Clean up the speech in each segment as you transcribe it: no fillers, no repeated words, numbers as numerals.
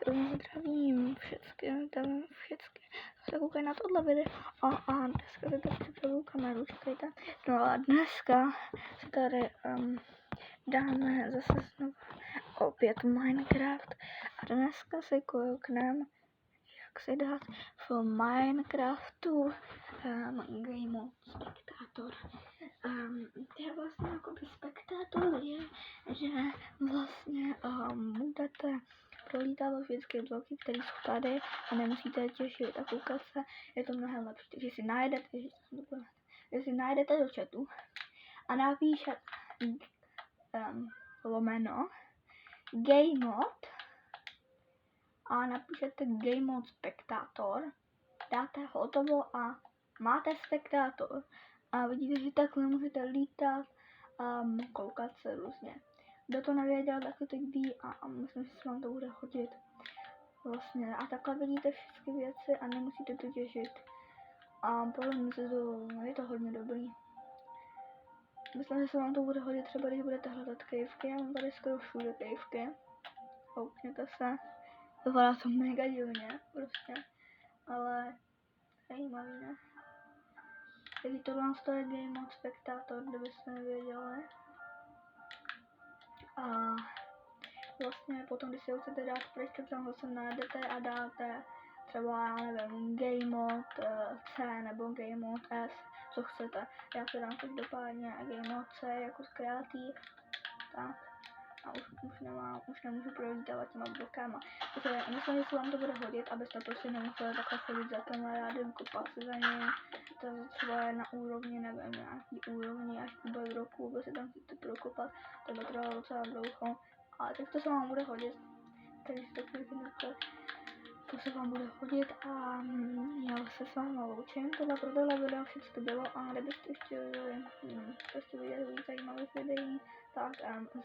Zdravím všechny, se koukaj na tohle video a dneska se tady připravuju kameru, čekejte. No a dneska se tady dáme zase znovu opět Minecraft a dneska se koukneme, jak se dát v Minecraftu Game Mode Spectator. To je vlastně jakoby spektátor je, že vlastně budete prolítávat vždycky bloky, které jsou tady a nemusíte těšit a koukat se, je to mnohem lepší. Takže si najdete do chatu a napíšete lomeno Game Mode a napíšete Game Mode Spectator, dáte hotovo a máte spektátor. A vidíte, že takhle můžete lítat a koukat se různě. Kdo to nevěděl, tak to teď ví a myslím, že se vám to bude hodit. Vlastně. A takhle vidíte všechny věci a nemusíte to těžit. A podle mě je to hodně dobrý. Myslím, že se vám to bude hodit třeba, když budete hledat kejvky. Já mám tady skoro všude kejvky. Koukněte se. Vypadá to mega divně, prostě. Ale zajímavý, ne? Takže tohle je Game Mode Spectator, kdybyste nevěděli. A vlastně potom, když si ho chcete dát pryč, tak tam zase najdete a dáte třeba, já nevím, Game Mode C nebo Game Mode S, co chcete. Já se dám každopádně Game Mode C jako kreativ, tak. A už nemůžu prolítávat těma blokama. Protože myslím, že se vám to bude hodit, abyste prostě nemuseli takhle chodit za kamarádem, kopat se za ním. To třeba je na úrovni, nevím, nějaký úrovni až vůbec roku, aby se tam chcete prokopat. To by trvalo docela dlouho. Ale tak to se vám bude hodit. Takže to klikněte. To se vám bude hodit a já se s vámi loučím. Tohle pro tohle video všechno bylo a kdybyste chtěli prostě vidět víc zajímavých videí, tak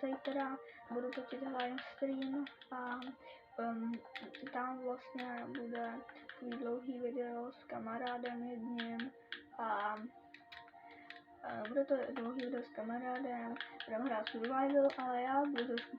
zítra budu točit live stream a tam vlastně bude takový dlouhý video s kamarádem jedním a bude to dlouhý video s kamarádem, budeme hrát survival, ale já budu trošku